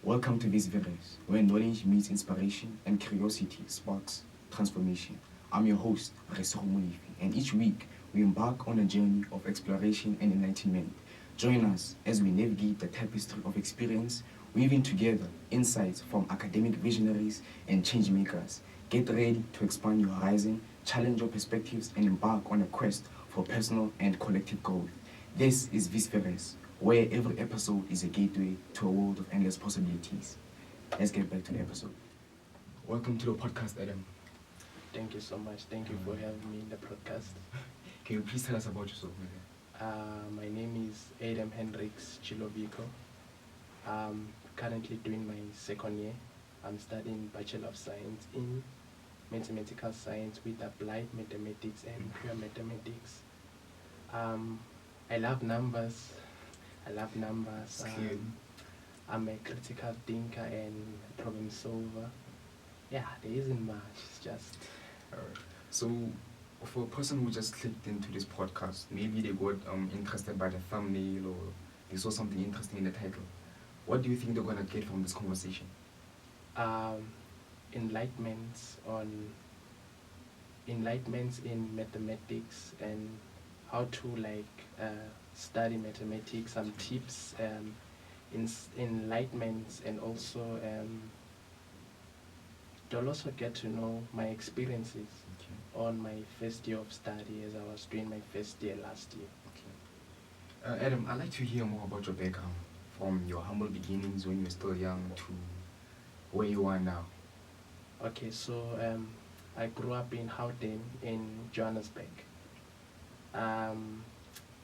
Welcome to this videos, where knowledge meets inspiration and curiosity sparks transformation. I'm your host, Mulifi, and each week we embark on a journey of exploration and enlightenment. Join us as we navigate the tapestry of experience, weaving together insights from academic visionaries and changemakers. Get ready to expand your horizon, challenge your perspectives, and embark on a quest for personal and collective growth. This is Visceres, where every episode is a gateway to a world of endless possibilities. Let's get back to the episode. Welcome to the podcast, Adam. Thank you so much. Thank you for having me in the podcast. Can you please tell us about yourself? My name is Adam Guilovico. I'm currently doing my second year. I'm studying Bachelor of Science in Mathematical Science with Applied Mathematics and Pure Mathematics. I love numbers. I'm a critical thinker and problem solver. Yeah, there isn't much. It's just. Alright. So, for a person who just clicked into this podcast, maybe they got interested by the thumbnail or they saw something interesting in the title. What do you think they're gonna get from this conversation? Enlightenments in mathematics and how to study mathematics, some tips, enlightenments, and also they'll also get to know my experiences on my first year of study as I was doing my first year last year. Okay. Adam, I'd like to hear more about your background, from your humble beginnings when you were still young to where you are now. Okay, so I grew up in Gauteng in Johannesburg.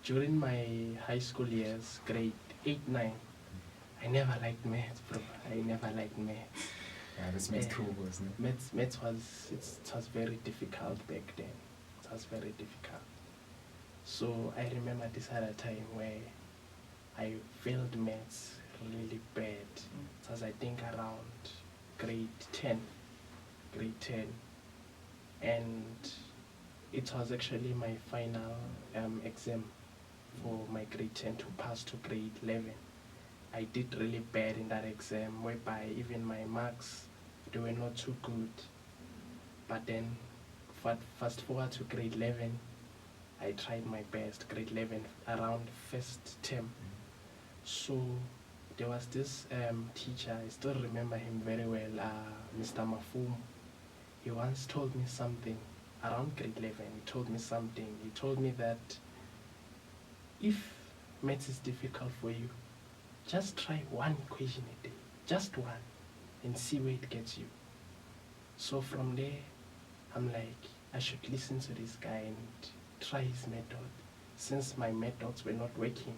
During my high school years, grade 8, 9, I never liked maths, bro. Yeah, this makes two of us, no? Maths was very difficult back then. It was very difficult. So I remember this other time where I failed maths really bad. It was, I think, around grade 10. And it was actually my final exam for my grade 10 to pass to grade 11. I did really bad in that exam, whereby even my marks, they were not too good. But then, fast forward to grade 11, I tried my best, grade 11, around first term. So there was this teacher, I still remember him very well, Mr. Mafum. He once told me something, around grade 11, he told me that if maths is difficult for you, just try one equation a day, just one, and see where it gets you. So from there, I'm like, I should listen to this guy and try his method. Since my methods were not working,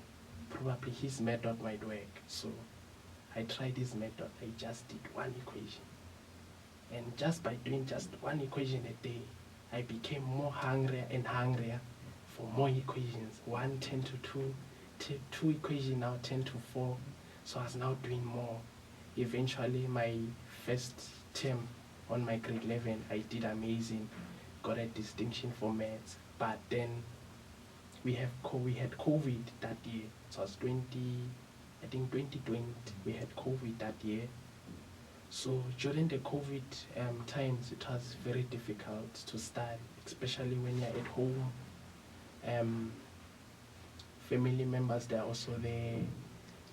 probably his method might work. So I tried his method. I just did one equation. And just by doing just one equation a day, I became more hungrier and hungrier for more equations. 1 10 to 2, two equations now 10 to 4. So I was now doing more. Eventually, my first term on my grade 11, I did amazing, got a distinction for maths. But then we had COVID that year. So it was 2020, we had COVID that year. So during the COVID times, it was very difficult to study, especially when you're at home. Family members, they're also there.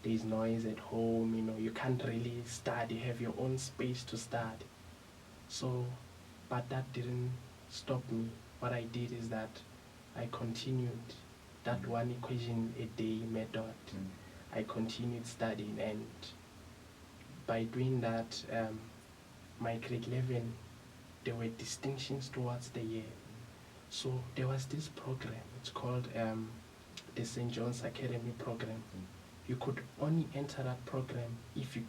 There's noise at home, you can't really study, have your own space to study. So, but that didn't stop me. What I did is that I continued that one equation a day method. I continued studying, and by doing that, my grade 11, there were distinctions towards the year. So there was this program, it's called the St. John's Academy program. You could only enter that program if you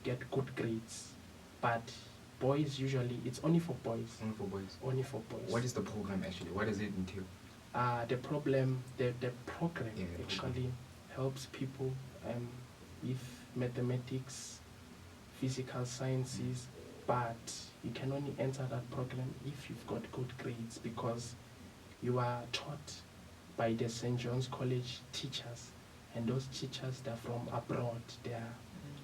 get good grades. But boys, usually it's only for boys. Only for boys. What is the program actually? What does it entail? The program actually helps people with mathematics, physical sciences, but you can only enter that program if you've got good grades, because you are taught by the St. John's College teachers, and those teachers, they're from abroad. They are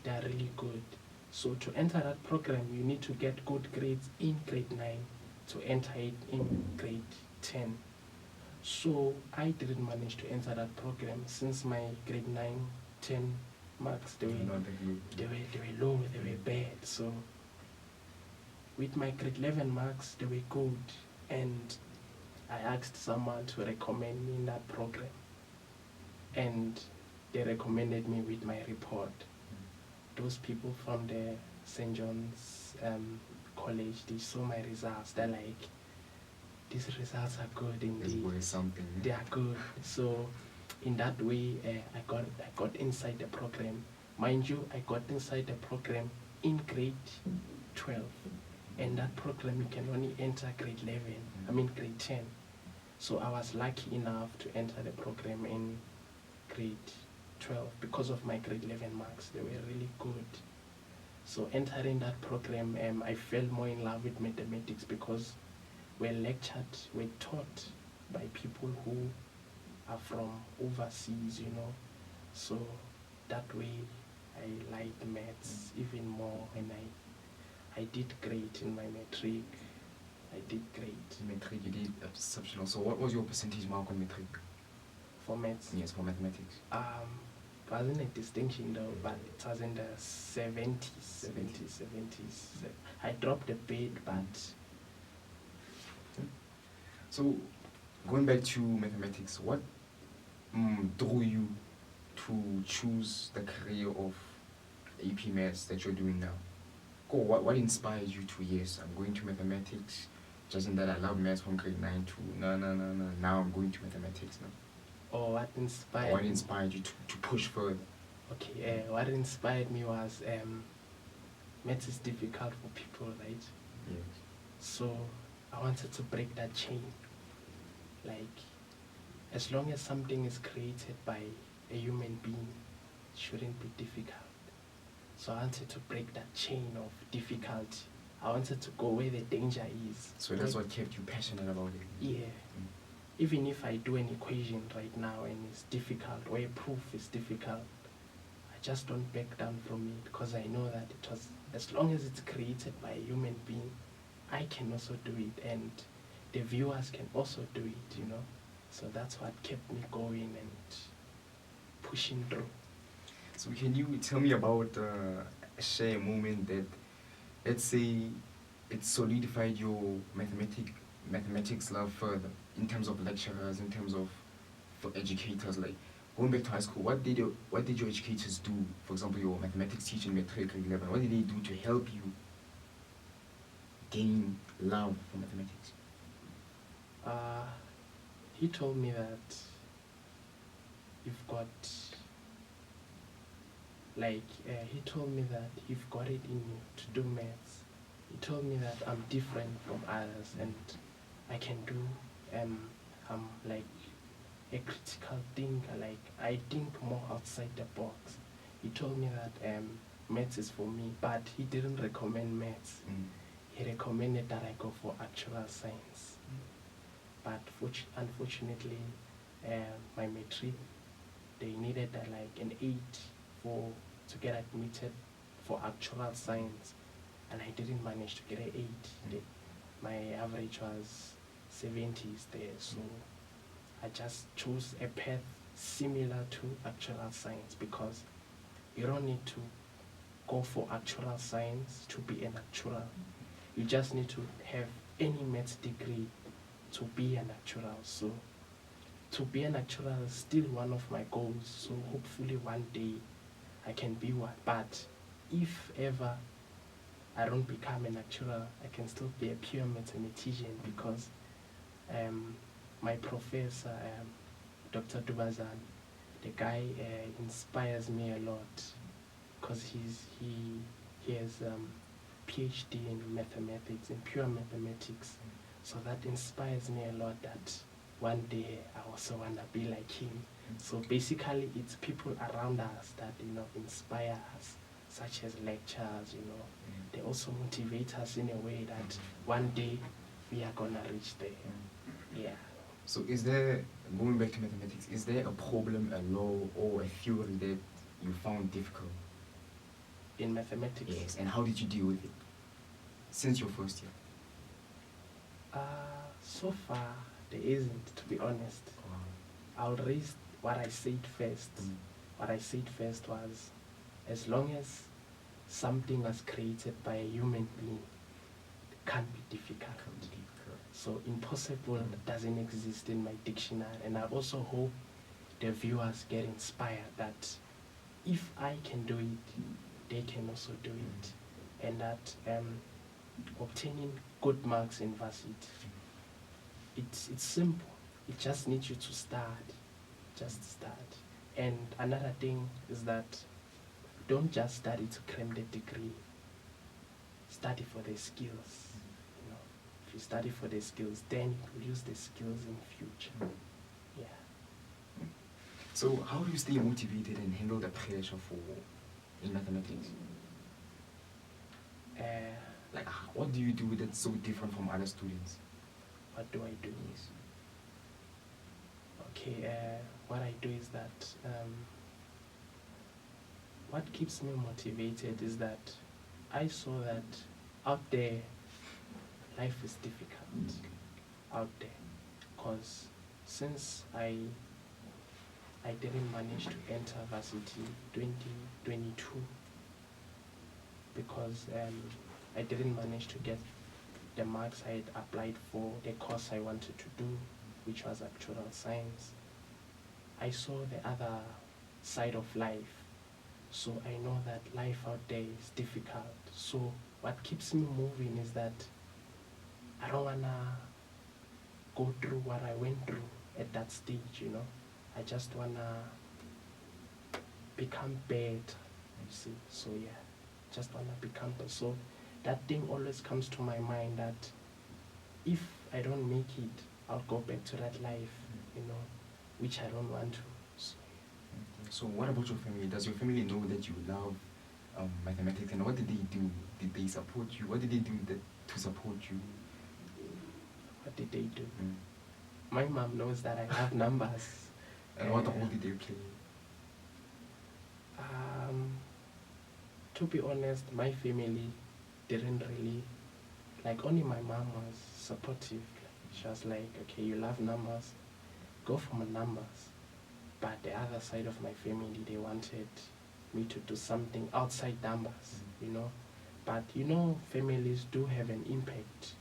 they are really good. So to enter that program, you need to get good grades in grade 9 to enter it in grade 10. So I didn't manage to enter that program since my grade 9, 10 marks, they were low, they were bad. So with my grade 11 marks, they were good. And I asked someone to recommend me in that program. And they recommended me with my report. Those people from the St. John's College, they saw my results. They're like, these results are good indeed. Something. They are good. So in that way, I got inside the program. Mind you, I got inside the program in grade 12. And that program, you can only enter grade 11, grade 10. So I was lucky enough to enter the program in grade 12 because of my grade 11 marks. They were really good. So entering that program, I fell more in love with mathematics because we're lectured, we're taught by people who are from overseas, So that way I liked maths even more, and I did great in my matric. I did great. Matric, you did exceptional. So what was your percentage mark on matric? For maths? Yes, for mathematics. It wasn't a distinction though, but it was in the 70s. I dropped a bit, but... So, going back to mathematics, what drew you to choose the career of AP Maths that you're doing now? What inspired you to, yes, I'm going to mathematics, just in that I love maths from grade 9 to now I'm going to mathematics now? Or what inspired you to push further? Okay, what inspired me was maths is difficult for people, right? Yes. So I wanted to break that chain. Like, as long as something is created by a human being, it shouldn't be difficult. So I wanted to break that chain of difficulty. I wanted to go where the danger is. So that's what kept you passionate about it? Yeah. Even if I do an equation right now and it's difficult, or a proof is difficult, I just don't back down from it because I know that as long as it's created by a human being, I can also do it, and the viewers can also do it, So that's what kept me going and pushing through. So can you tell me about share a moment that, let's say, it solidified your mathematics love further, in terms of lecturers, in terms of for educators, like going back to high school, what did your educators do? For example, your mathematics teacher in matric grade 11, what did they do to help you gain love for mathematics? He told me that you've got, he told me that you've got it in you to do maths. He told me that I'm different from others and I can do, I'm like a critical thinker, like I think more outside the box. He told me that maths is for me, but he didn't recommend maths. He recommended that I go for actual science. But unfortunately, my matric, they needed like an 8 to get admitted for actual science, and I didn't manage to get an 8. My average was 70s there, so I just chose a path similar to actual science because you don't need to go for actual science to be an actual. You just need to have any maths degree to be an actual. So to be an actual is still one of my goals. So hopefully one day I can be one. But if ever I don't become an actual, I can still be a pure mathematician because my professor, Dr. Dubazan, the guy inspires me a lot because he has PhD in mathematics, in pure mathematics. So that inspires me a lot that one day I also want to be like him. So basically it's people around us that, inspire us, such as lecturers, They also motivate us in a way that one day we are going to reach there. Yeah. So is there, going back to mathematics, is there a problem, a law, or a theory that you found difficult? in mathematics. Yes, and how did you deal with it since your first year? So far, there isn't, to be honest. I'll raise what I said first. What I said first was, as long as something was created by a human being, it can't be difficult. So impossible doesn't exist in my dictionary. And I also hope the viewers get inspired that if I can do it, they can also do it. And that obtaining good marks in varsity, it's simple. It just needs you to start. Just start. And another thing is that don't just study to claim the degree. Study for the skills. You know, if you study for the skills, then you will use the skills in future. Yeah. So how do you stay motivated and handle the pressure in mathematics? Like, what do you do that's so different from other students? What do I do? Yes. Okay, what I do is that what keeps me motivated is that I saw that out there life is difficult out there, because since I didn't manage to enter varsity 2022 because I didn't manage to get the marks I had applied for the course I wanted to do, which was actuarial science. I saw the other side of life, so I know that life out there is difficult. So what keeps me moving is that I don't wanna go through what I went through at that stage, you know. I just wanna become better, you see. So yeah, just wanna become better. So that thing always comes to my mind that if I don't make it, I'll go back to that life, you know, which I don't want to. So what about your family? Does your family know that you love mathematics, and what did they do? Did they support you? What did they do to support you? What did they do? My mom knows that I love numbers. And what role did they play? To be honest, my family didn't really, like, only my mom was supportive. She was like, okay, you love numbers, go for my numbers. But the other side of my family, they wanted me to do something outside numbers, you know. But you know, families do have an impact,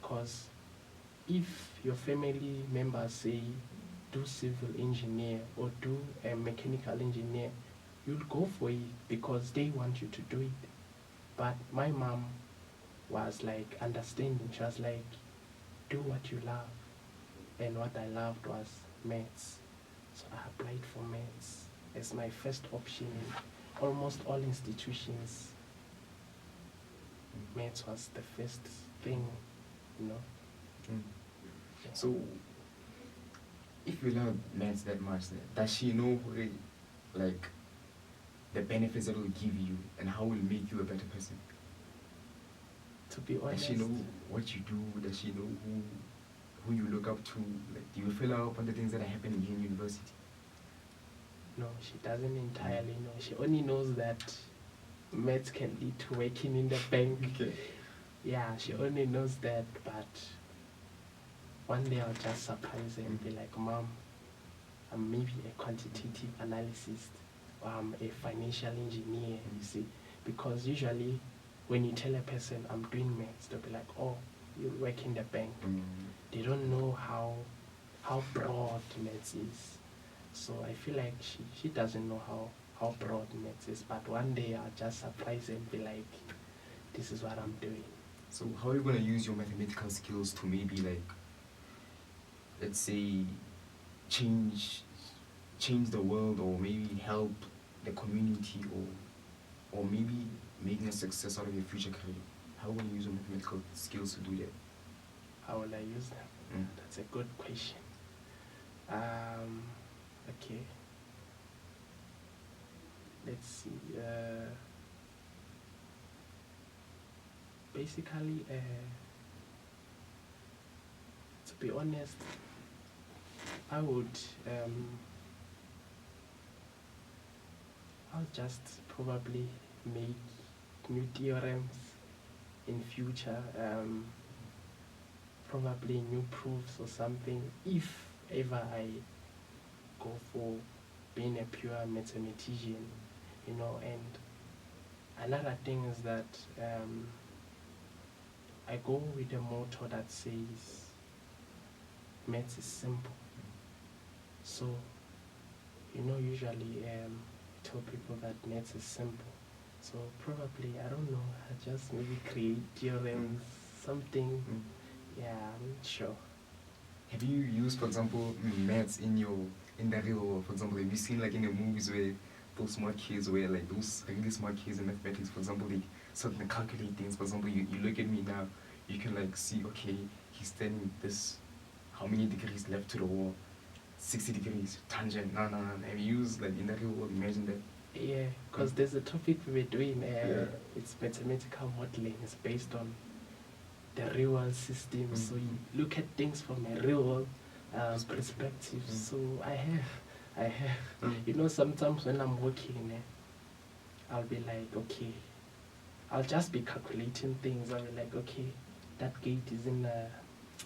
because if your family members say do civil engineer or do a mechanical engineer, you'll go for it because they want you to do it. But my mom was like understanding. She was like, do what you love. And what I loved was maths. So I applied for maths as my first option in almost all institutions. Maths was the first thing, you know. Yeah. So, if you love maths that much, does she know like the benefits that it will give you and how it will make you a better person? To be honest, does she know what you do? Does she know who you look up to? Like, do you fill up on the things that are happening here in university? No, she doesn't entirely know. She only knows that maths can lead to working in the bank. Okay. Yeah, she only knows that, but one day I'll just surprise her and be like, Mom, I'm maybe a quantitative analyst, or I'm a financial engineer, you see. Because usually when you tell a person I'm doing maths, they'll be like, oh, you work in the bank. They don't know how broad maths is. So I feel like she doesn't know how broad maths is, but one day I'll just surprise her and be like, this is what I'm doing. So how are you going to use your mathematical skills to maybe, like, let's say, change the world, or maybe help the community, or maybe making a success out of your future career? How will you use your mathematical skills to do that? How will I use them? That's a good question. Okay. Let's see. Basically, to be honest, I would I'll just probably make new theorems in future, probably new proofs or something, if ever I go for being a pure mathematician, you know. And another thing is that I go with a motto that says maths is simple. So, you know, usually tell people that maths is simple. So probably, I don't know, I just maybe create theorems, something. Yeah, I'm not sure. Have you used, for example, maths in the real world? For example, have you seen like in the movies where those smart kids, where like those really smart kids in mathematics, for example, they sort of calculate things. For example, you look at me now, you can like see, okay, he's standing this, how many degrees left to the wall? 60 degrees, tangent, no. Have you used like in the real world, imagine that? Yeah, because there's a topic we were doing, it's mathematical modeling. It's based on the real world system. So you look at things from a real world perspective. So I have. You know, sometimes when I'm working, I'll be like, okay, I'll just be calculating things. I'll be like, okay, that gate is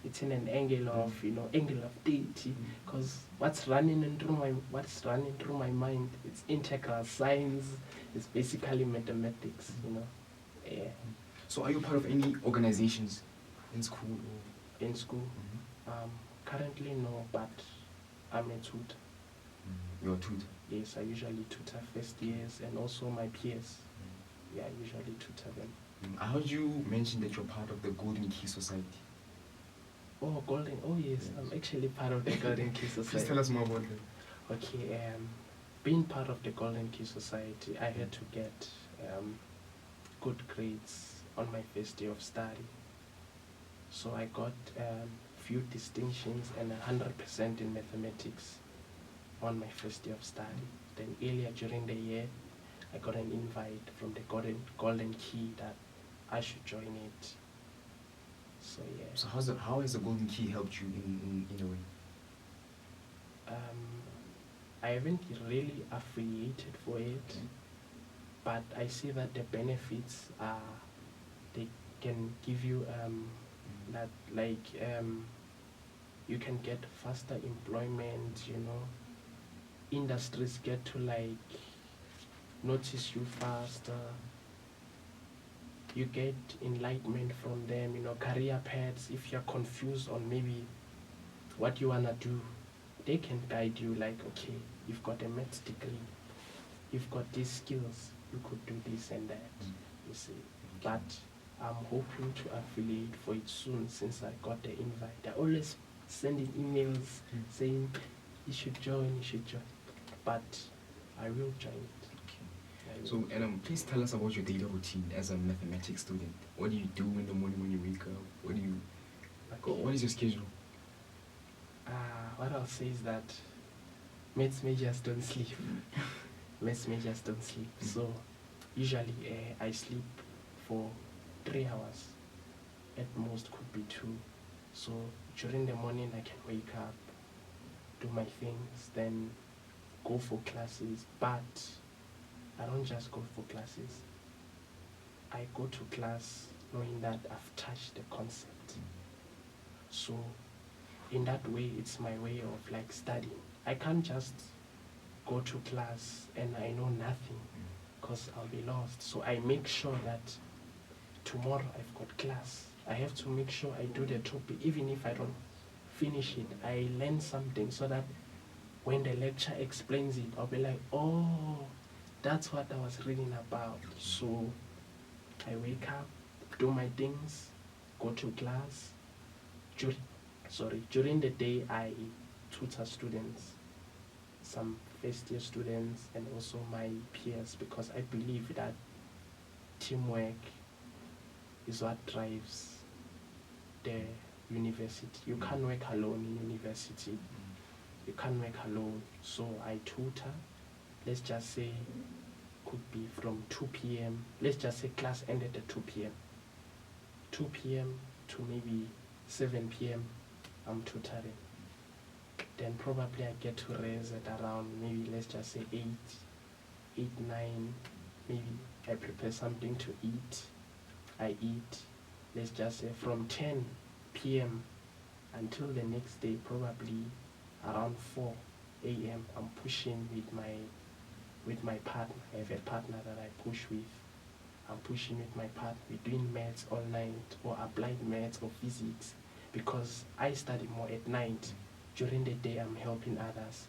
it's in an angle of, angle of 30, because what's running through my mind, it's integral science, it's basically mathematics, Yeah. So are you part of any organizations in school? Or? In school? Currently no, but I'm a tutor. You're a tutor? Yes, I usually tutor first years and also my peers. Yeah, I usually tutor them. I heard you mention that you're part of the Golden Key Society. Oh, yes, I'm actually part of the Golden Key Society. Please tell us more about that. Okay, being part of the Golden Key Society, I had to get good grades on my first day of study. So I got few distinctions and 100% in mathematics on my first day of study. Then earlier during the year, I got an invite from the Golden Key that I should join it. So yeah. So how has the Golden Key helped you in a way? I haven't really affiliated for it, but I see that the benefits are, they can give you that you can get faster employment, industries get to notice you faster, you get enlightenment from them, career paths. If you're confused on maybe what you wanna do, they can guide you like, okay, you've got a maths degree, you've got these skills, you could do this and that, you see. But I'm hoping to affiliate for it soon since I got the invite. I always sending emails saying you should join, but I will join it. Okay. So Adam, please tell us about your daily routine as a mathematics student. What do you do in the morning when you wake up? What is your schedule? What I'll say is that maths majors don't sleep. Maths majors don't sleep. So usually I sleep for 3 hours. At most could be 2. So during the morning I can wake up, do my things, then go for classes. But I don't just go for classes. I go to class knowing that I've touched the concept. So in that way, it's my way of studying. I can't just go to class and I know nothing, because I'll be lost. So I make sure that tomorrow I've got class. I have to make sure I do the topic. Even if I don't finish it, I learn something so that when the lecturer explains it, I'll be like, oh, that's what I was reading about. So I wake up, do my things, go to class. During the day, I tutor students, some first-year students, and also my peers, because I believe that teamwork is what drives the university. You can't work alone in university. You can't work alone. So I tutor, let's just say, could be from 2 p.m. Let's just say class ended at 2 p.m. 2 p.m. to maybe 7 p.m. I'm tutoring. Then probably I get to rest at around maybe let's just say 8, 9, maybe I prepare something to eat. I eat, let's just say from 10 p.m. until the next day, probably around 4 a.m. I'm pushing with my partner. I have a partner that I push with. I'm pushing with my partner. We're doing maths all night, or applied maths or physics, because I study more at night. During the day, I'm helping others.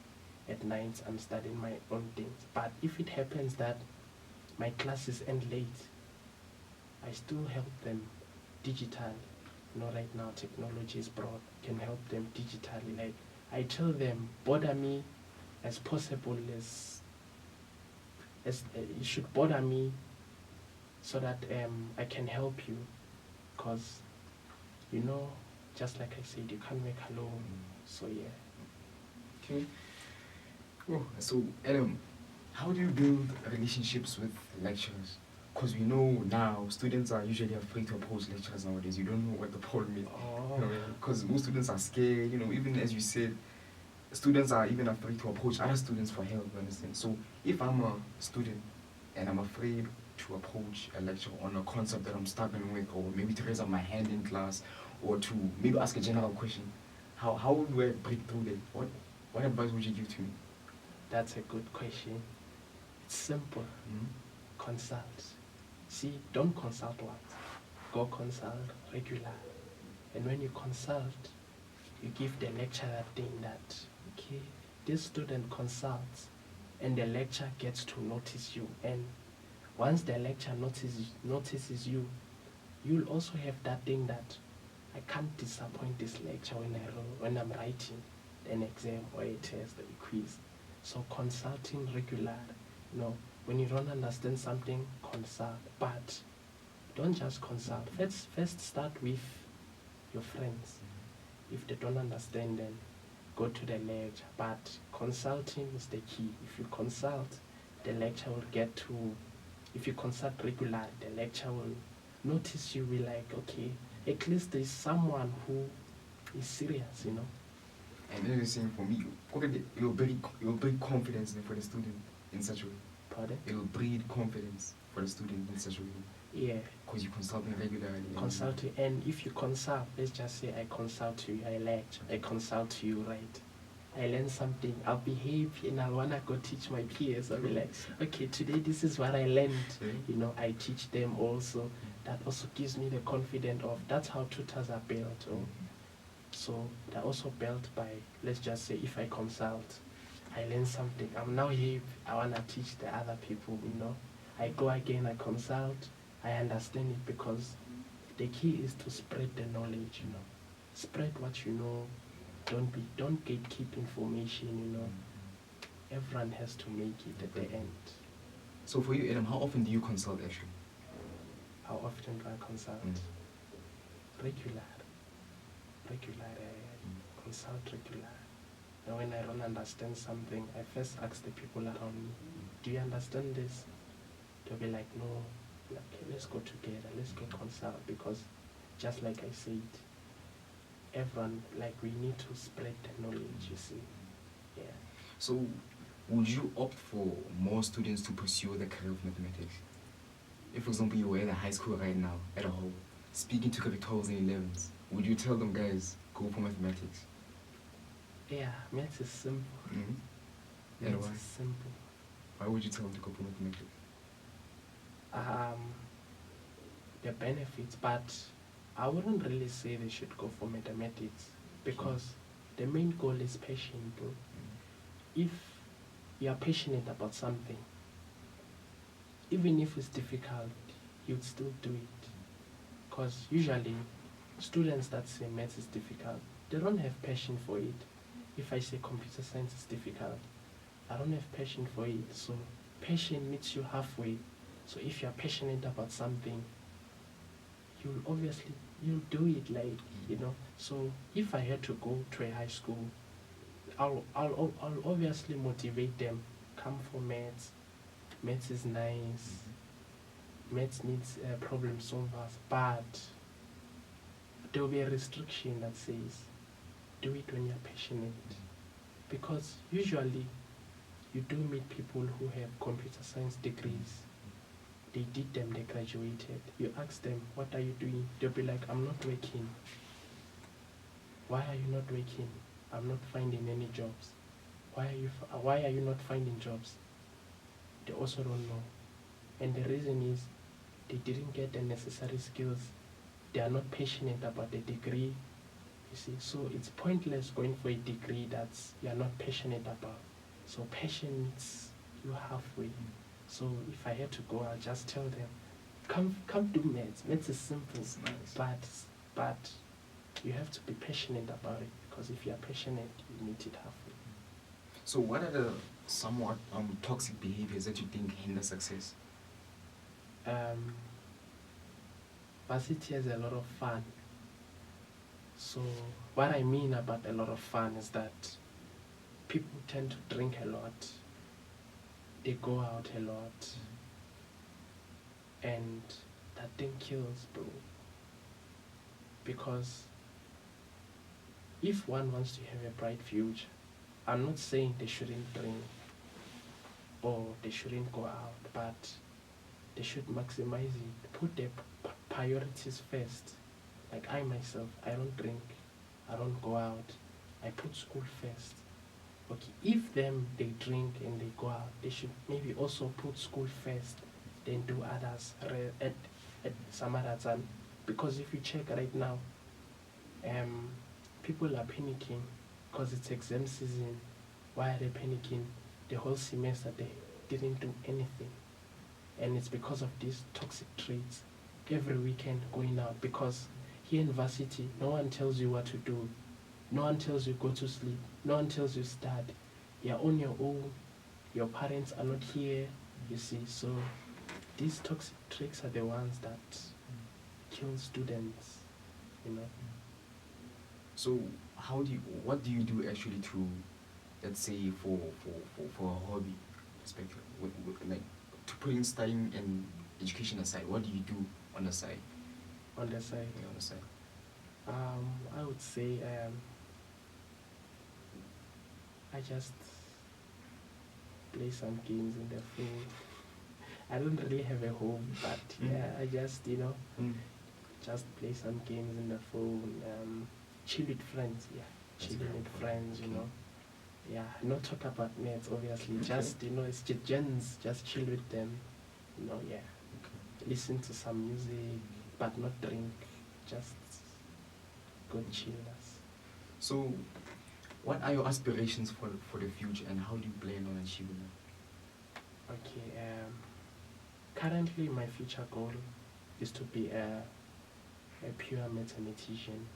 At night, I'm studying my own things. But if it happens that my classes end late, I still help them digitally. Right now technology is broad, can help them digitally. Like, I tell them, bother me as possible as you should bother me, so that I can help you, because just like I said, you can't make alone. So yeah. Okay. Oh, so Adam, how do you build relationships with lecturers? Because we know now students are usually afraid to approach lecturers nowadays. You don't know what the problem is. Because most students are scared, even as you said, students are even afraid to approach other students for help, you understand? So if I'm a student and I'm afraid to approach a lecturer on a concept that I'm struggling with, or maybe to raise up my hand in class, or to maybe ask a general question, how do I break through that? What advice would you give to me? That's a good question. It's simple. Consult. See, don't consult once. Go consult regularly. And when you consult, you give the lecturer that thing that, okay, this student consults, and the lecturer gets to notice you. And once the lecturer notices you, you'll also have that thing that I can't disappoint this lecturer when I'm writing an exam or a test or a quiz. So consulting regular, when you don't understand something, consult. But don't just consult. First start with your friends. If they don't understand, then go to the lecture. But consulting is the key. If you consult, the lecturer will get to, if you consult regularly, the lecturer will notice you, will like, okay, at least there's someone who is serious, And then you're saying, for me, it will breed confidence for the student in such a way. Pardon? It will breed confidence for the student in such a way. Yeah. Because you consult me regularly. Consulting, and if you consult, let's just say I consult you, I lecture, I consult you, right? I learn something, I'll behave, and I wanna go teach my peers. I'll be like, okay, today this is what I learned. I teach them also. That also gives me the confidence of, that's how tutors are built. So they're also built by, let's just say, if I consult, I learn something. I'm now here, I wanna teach the other people, I go again, I consult, I understand it, because the key is to spread the knowledge, Spread what you know. Don't gatekeep information, Everyone has to make it at the end. So for you, Adam, how often do you consult actually? How often do I consult? Regular. I consult regular. And when I don't understand something, I first ask the people around me, do you understand this? They'll be like, no. Okay, let's go together, let's go consult, because just like I said, everyone, we need to spread the knowledge, you see. Yeah. So would you opt for more students to pursue the career of mathematics? If, for example, you were at a high school right now, at a home, speaking to the 12s and 11s, would you tell them, guys, go for mathematics? Yeah, maths is simple. And Maths why? is simple. Why would you tell them to go for mathematics? The benefits, but I wouldn't really say they should go for mathematics, because the main goal is passion, bro. If you are passionate about something, even if it's difficult, you'd still do it. Because usually, students that say maths is difficult, they don't have passion for it. If I say computer science is difficult, I don't have passion for it. So passion meets you halfway. So if you're passionate about something, you'll do it, So if I had to go to a high school, I'll obviously motivate them. Come for maths. Maths is nice. Maths needs problem solvers, but there will be a restriction that says, do it when you're passionate. Because usually, you do meet people who have computer science degrees, They did them, they graduated. You ask them, what are you doing? They'll be like, I'm not working. Why are you not working? I'm not finding any jobs. Why are you not finding jobs? They also don't know. And the reason is they didn't get the necessary skills. They are not passionate about the degree, you see. So it's pointless going for a degree that's you're not passionate about. So patience, you halfway. So if I had to go, I'll just tell them, come do maths. Maths is simple, Nice. but you have to be passionate about it, because if you're passionate, you meet it halfway. So what are the somewhat toxic behaviors that you think hinder success? Varsity has a lot of fun. So what I mean about a lot of fun is that people tend to drink a lot, they go out a lot, and that thing kills, bro. Because if one wants to have a bright future, I'm not saying they shouldn't drink or they shouldn't go out, but they should maximize it, put their priorities first. Like I myself, I don't drink, I don't go out, I put school first. Okay, if they drink and they go out, they should maybe also put school first, then do others at some other time. Because if you check right now, people are panicking because it's exam season. Why are they panicking? The whole semester they didn't do anything. And it's because of these toxic traits. Every weekend going out, because here in varsity, no one tells you what to do. No one tells you go to sleep. No one tells you study. You're on your own. Your parents are not here, you see. So these toxic traits are the ones that kill students, you know. So what do you do actually to, let's say, for a hobby perspective, like to put in studying and education aside, what do you do on the side? On the side? Yeah, on the side. I would say I just play some games in the phone. I don't really have a home, but yeah, I just, just play some games in the phone, chill with friends, yeah. That's Chilling very with important. friends, Okay. Yeah, not talk about mates, obviously. Okay. Just, it's gens, just chill with them, yeah. Okay. Listen to some music, but not drink, just good chillers. So, what are your aspirations for the future, and how do you plan on achieving them? Okay, currently my future goal is to be a pure mathematician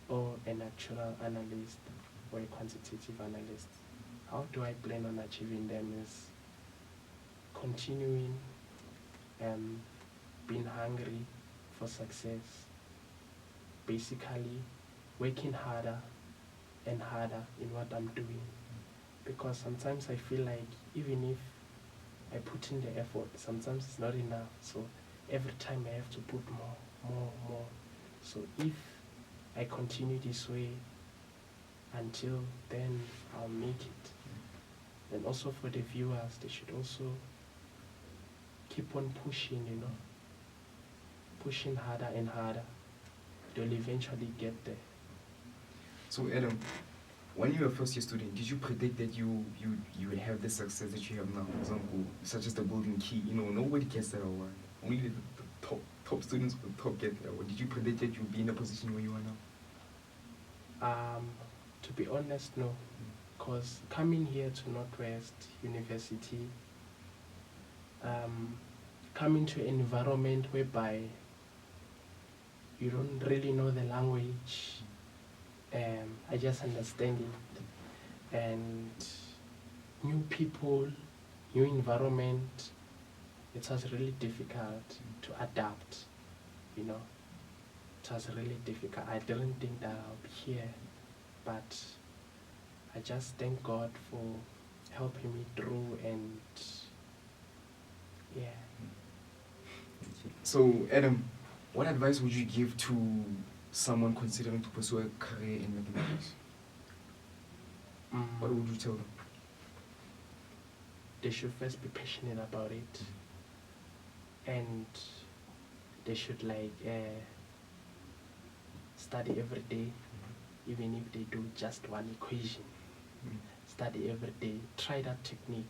or a natural analyst or a quantitative analyst. How do I plan on achieving them is continuing being hungry for success, basically working harder and harder in what I'm doing. Because sometimes I feel like even if I put in the effort, sometimes it's not enough. So every time I have to put more. So if I continue this way until then, I'll make it. And also for the viewers, they should also keep on pushing, pushing harder and harder. They'll eventually get there. So, Adam, when you were a first year student, did you predict that you would have the success that you have now? For example, such as the golden key. Nobody gets that award. Only the top students with top get that award. Did you predict that you'd be in the position where you are now? To be honest, no. Because coming here to Northwest University, coming to an environment whereby you don't really know the language, I just understand it. And new people, new environment, it was really difficult to adapt, It was really difficult. I didn't think that I'll be here, but I just thank God for helping me through, and yeah. So, Adam, what advice would you give to someone considering to pursue a career in mathematics? What would you tell them? They should first be passionate about it. and they should study every day, even if they do just one equation. Study every day, try that technique.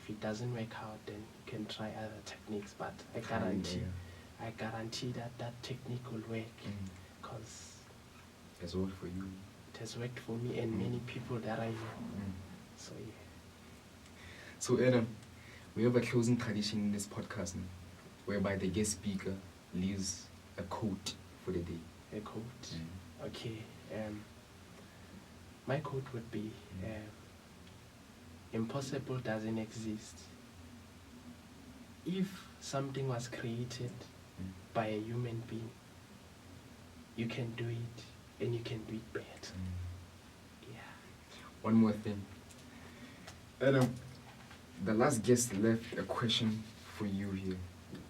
If it doesn't work out, then you can try other techniques, but I guarantee that that technique will work, because it has worked for you. It has worked for me and many people that I know. So yeah. So Adam, we have a closing tradition in this podcast now, whereby the guest speaker leaves a quote for the day. A quote. Okay. My quote would be, impossible doesn't exist. If something was created by a human being, you can do it, and you can do it better. Yeah. One more thing. Adam, the last guest left a question for you here,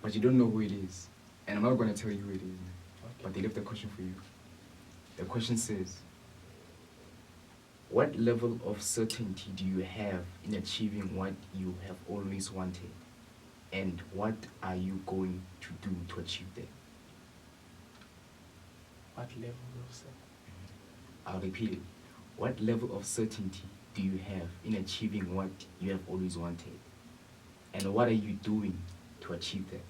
but you don't know who it is. And I'm not going to tell you who it is, but they left a question for you. The question says, what level of certainty do you have in achieving what you have always wanted? And what are you going to do to achieve that? What level of certainty? I'll repeat it. What level of certainty do you have in achieving what you have always wanted? And what are you doing to achieve that?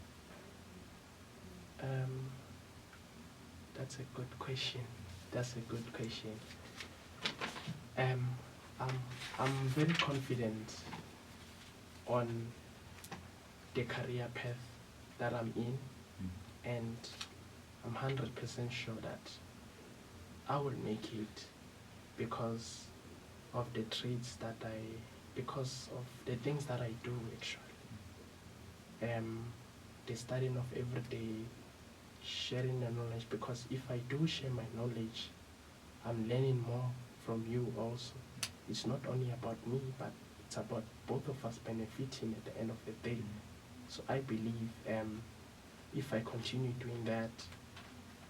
That's a good question. I'm very confident on the career path that I'm in, and I'm 100% sure that I will make it because of the traits because of the things that I do actually. The studying of every day, sharing the knowledge, because if I do share my knowledge, I'm learning more from you also. It's not only about me, but it's about both of us benefiting at the end of the day. So I believe if I continue doing that,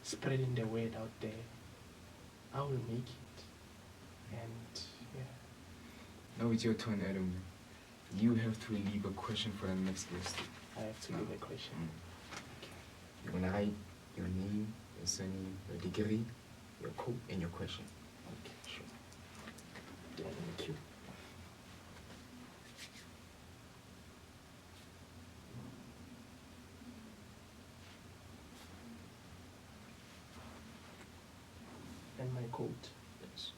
spreading the word out there, I will make it. And yeah. Now it's your turn, Adam. You have to leave a question for the next guest. I have to leave a question. You're going to write your name, your surname, your degree, your code, and your question. Okay, sure. Thank you. And my code. Yes.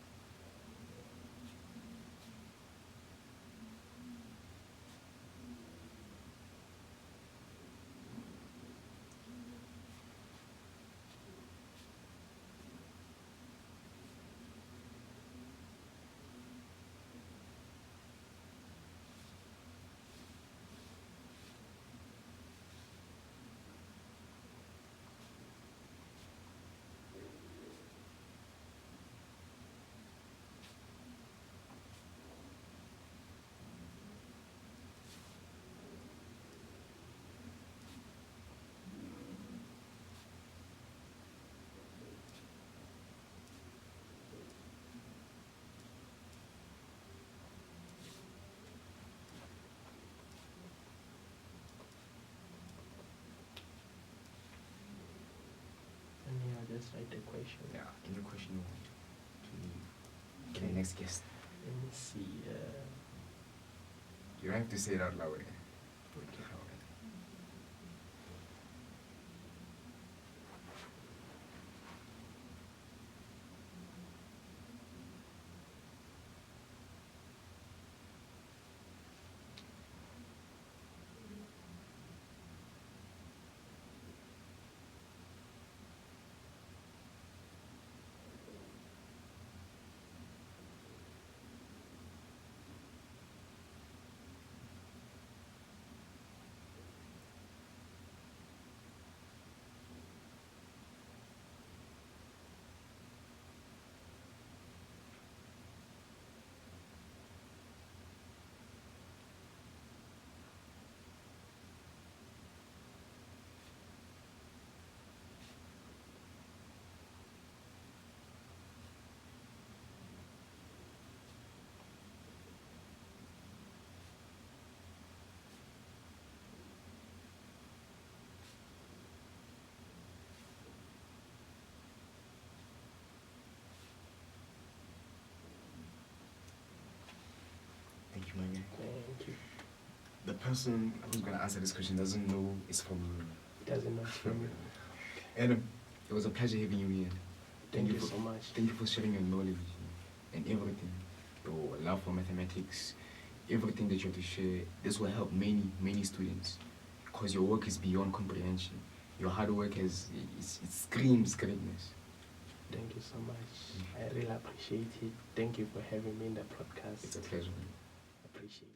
And yeah, I'll just write the question. Yeah, any question you want to leave. Okay, next guest. Let me see. You don't have to say it out loud. Okay. Thank you, my guy. Thank you. The person who's going to answer this question doesn't know it's from you. Doesn't know it's from you. Adam, it was a pleasure having you here. Thank you so much. Thank you for sharing your knowledge and everything. Your love for mathematics, everything that you have to share. This will help many students because your work is beyond comprehension. Your hard work it screams greatness. Thank you so much. I really appreciate it. Thank you for having me in the podcast. It's a pleasure. Appreciate it.